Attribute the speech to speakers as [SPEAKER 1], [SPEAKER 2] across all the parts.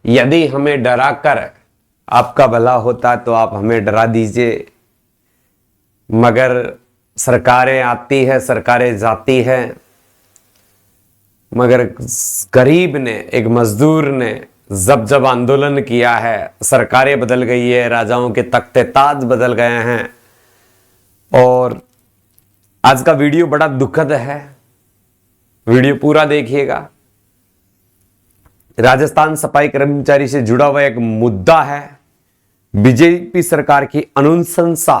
[SPEAKER 1] यदि हमें डराकर आपका भला होता तो आप हमें डरा दीजिए, मगर सरकारें आती है, सरकारें जाती है, मगर गरीब ने, एक मजदूर ने जब जब आंदोलन किया है, सरकारें बदल गई है, राजाओं के तख्ते ताज बदल गए हैं। और आज का वीडियो बड़ा दुखद है, वीडियो पूरा देखिएगा। राजस्थान सफाई कर्मचारी से जुड़ा हुआ एक मुद्दा है। बीजेपी सरकार की अनुशंसा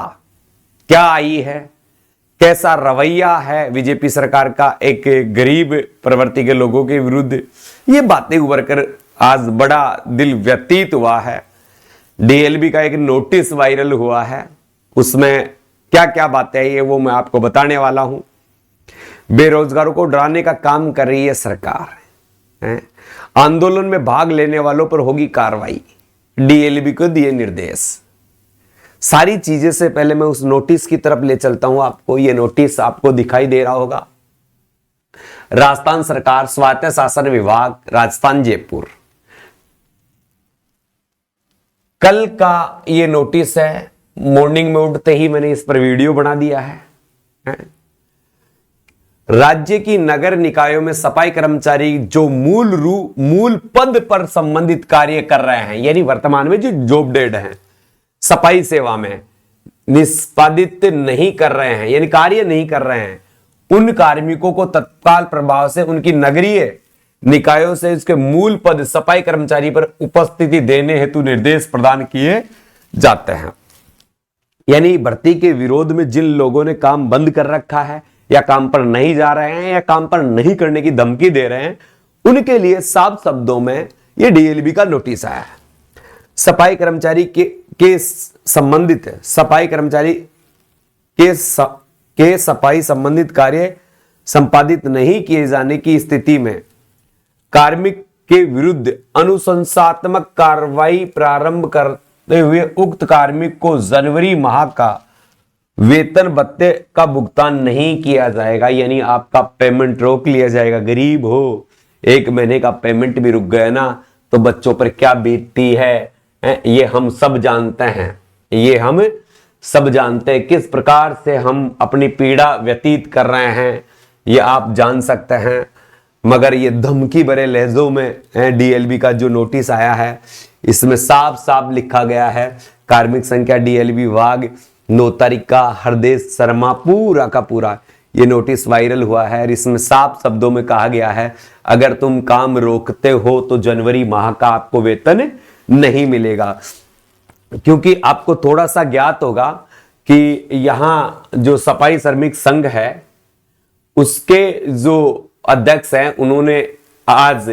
[SPEAKER 1] क्या आई है, कैसा रवैया है बीजेपी सरकार का एक गरीब प्रवृत्ति के लोगों के विरुद्ध, ये बातें उभर कर आज बड़ा दिल व्यतीत हुआ है। डीएलबी का एक नोटिस वायरल हुआ है, उसमें क्या क्या बातें आई है वो मैं आपको बताने वाला हूं। बेरोजगारों को डराने का काम कर रही है सरकार है। आंदोलन में भाग लेने वालों पर होगी कार्रवाई, डीएलबी को दिए निर्देश। सारी चीजें से पहले मैं उस नोटिस की तरफ ले चलता हूं आपको। यह नोटिस आपको दिखाई दे रहा होगा। राजस्थान सरकार, स्वायत्त शासन विभाग, राजस्थान, जयपुर। कल का यह नोटिस है। मॉर्निंग में उठते ही मैंने इस पर वीडियो बना दिया है। राज्य की नगर निकायों में सफाई कर्मचारी जो मूल पद पर संबंधित कार्य कर रहे हैं, यानी वर्तमान में जो जॉब डेड हैं, सफाई सेवा में निष्पादित नहीं कर रहे हैं, यानी कार्य नहीं कर रहे हैं, उन कार्मिकों को तत्काल प्रभाव से उनकी नगरीय निकायों से इसके मूल पद सफाई कर्मचारी पर उपस्थिति देने हेतु निर्देश प्रदान किए जाते हैं। यानी भर्ती के विरोध में जिन लोगों ने काम बंद कर रखा है, या काम पर नहीं जा रहे हैं, या काम पर नहीं करने की धमकी दे रहे हैं, उनके लिए साफ शब्दों में यह डीएलबी का नोटिस आया है। सफाई कर्मचारी के संबंधित सफाई कर्मचारी के सफाई संबंधित कार्य संपादित नहीं किए जाने की स्थिति में कार्मिक के विरुद्ध अनुशंसात्मक कार्रवाई प्रारंभ करते हुए उक्त कार्मिक को जनवरी माह का वेतन भत्ते का भुगतान नहीं किया जाएगा। यानी आपका पेमेंट रोक लिया जाएगा। गरीब हो, एक महीने का पेमेंट भी रुक गया ना तो बच्चों पर क्या बीतती है, ये हम सब जानते हैं। ये हम सब जानते हैं किस प्रकार से हम अपनी पीड़ा व्यतीत कर रहे हैं, ये आप जान सकते हैं। मगर ये धमकी भरे लहजों में डीएलबी का जो नोटिस आया है, इसमें साफ साफ लिखा गया है। कार्मिक संख्या डीएलबी विभाग 9 तारीख का, हरदेश शर्मा, पूरा का पूरा ये नोटिस वायरल हुआ है। और इसमें साफ शब्दों में कहा गया है, अगर तुम काम रोकते हो तो जनवरी माह का आपको वेतन नहीं मिलेगा। क्योंकि आपको थोड़ा सा ज्ञात होगा कि यहां जो सफाई श्रमिक संघ है उसके जो अध्यक्ष हैं, उन्होंने आज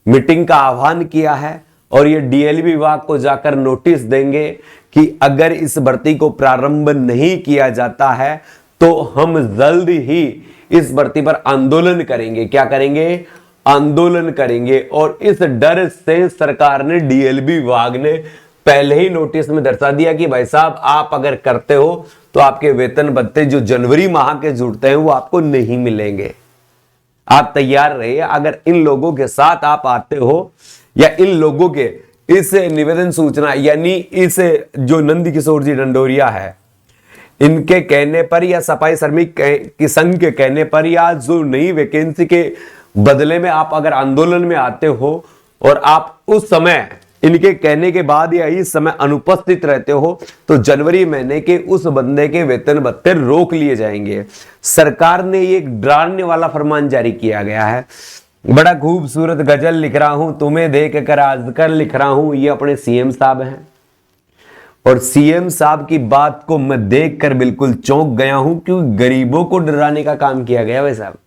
[SPEAKER 1] मीटिंग का आह्वान किया है और ये डीएलबी विभाग को जाकर नोटिस देंगे कि अगर इस भर्ती को प्रारंभ नहीं किया जाता है तो हम जल्द ही इस भर्ती पर आंदोलन करेंगे। क्या करेंगे? आंदोलन करेंगे। और इस डर से सरकार ने, डीएलबी विभाग ने पहले ही नोटिस में दर्शा दिया कि भाई साहब, आप अगर करते हो तो आपके वेतन भत्ते जो जनवरी माह के जुड़ते हैं वो आपको नहीं मिलेंगे। आप तैयार रहिए। अगर इन लोगों के साथ आप आते हो या इन लोगों के इस निवेदन सूचना, यानी इस जो नंद किशोर जी डंडोरिया है, इनके कहने पर या सफाई श्रमिक की संघ के कहने पर या जो नई वैकेंसी के बदले में आप अगर आंदोलन में आते हो और आप उस समय इनके कहने के बाद या इस समय अनुपस्थित रहते हो तो जनवरी महीने के उस बंदे के वेतन भत्ते रोक लिए जाएंगे। सरकार ने एक डराने वाला फरमान जारी किया गया है। बड़ा खूबसूरत गजल लिख रहा हूं, तुम्हें देख कर आजकल लिख रहा हूं, ये अपने सीएम साहब हैं। और सीएम साहब की बात को मैं देखकर बिल्कुल चौंक गया हूं, क्योंकि गरीबों को डराने का काम किया गया। भाई साहब,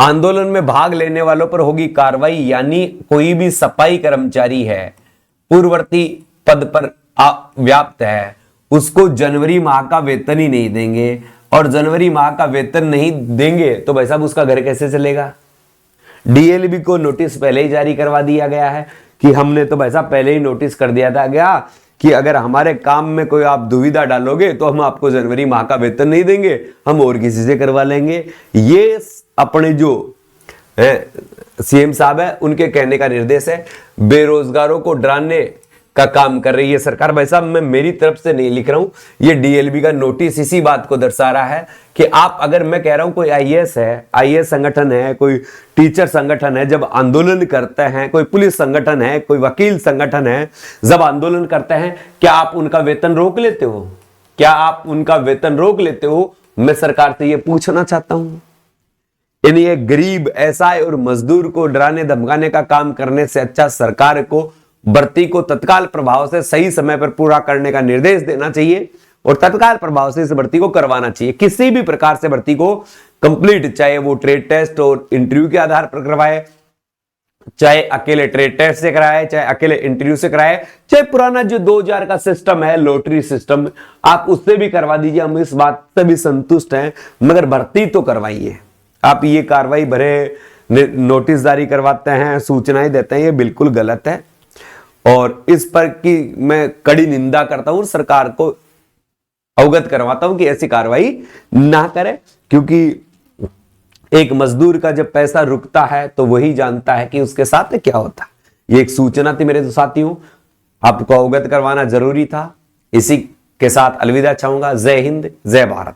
[SPEAKER 1] आंदोलन में भाग लेने वालों पर होगी कार्रवाई, यानी कोई भी सफाई कर्मचारी है, पूर्ववर्ती पद पर व्याप्त है, उसको जनवरी माह का वेतन ही नहीं देंगे। और जनवरी माह का वेतन नहीं देंगे तो भाई साहब उसका घर कैसे चलेगा? डीएलबी को नोटिस पहले ही जारी करवा दिया गया है कि हमने तो भाई साहब पहले ही नोटिस कर दिया था गया कि अगर हमारे काम में कोई आप दुविधा डालोगे तो हम आपको जनवरी माह का वेतन नहीं देंगे, हम और किसी से करवा लेंगे। ये अपने जो सीएम साहब है, उनके कहने का निर्देश है। बेरोजगारों को डराने का काम कर रही है सरकार। भाई साहब, मैं मेरी तरफ से नहीं लिख रहा हूं, ये डीएलबी का नोटिस इसी बात को दर्शा रहा है कि आप, अगर मैं कह रहा हूं कोई आईएएस है, आईएएस संगठन है, कोई टीचर संगठन है, जब आंदोलन करते हैं, कोई पुलिस संगठन है, कोई वकील संगठन है, जब आंदोलन करते हैं, क्या आप उनका वेतन रोक लेते हो? क्या आप उनका वेतन रोक लेते हो? मैं सरकार से यह पूछना चाहता हूं। यानी एक गरीब, एसआई और मजदूर को डराने धमकाने का काम करने से अच्छा सरकार को भर्ती को तत्काल प्रभाव से सही समय पर पूरा करने का निर्देश देना चाहिए और तत्काल प्रभाव से इस भर्ती को करवाना चाहिए। किसी भी प्रकार से भर्ती को कंप्लीट, चाहे वो ट्रेड टेस्ट और इंटरव्यू के आधार पर करवाए, चाहे अकेले ट्रेड टेस्ट से कराए, चाहे अकेले इंटरव्यू से कराए, चाहे पुराना जो 2000 का सिस्टम है, लॉटरी सिस्टम, आप उससे भी करवा दीजिए, हम इस बात से भी संतुष्ट हैं, मगर भर्ती तो करवाइए। आप ये कार्रवाई भरे नोटिस जारी करवाते हैं, सूचनाएं देते हैं, ये बिल्कुल गलत है और इस पर की मैं कड़ी निंदा करता हूं। सरकार को अवगत करवाता हूं कि ऐसी कार्रवाई ना करे, क्योंकि एक मजदूर का जब पैसा रुकता है तो वही जानता है कि उसके साथ क्या होता है। ये एक सूचना थी मेरे साथियों, आपको अवगत करवाना जरूरी था। इसी के साथ अलविदा चाहूंगा। जय हिंद, जय भारत।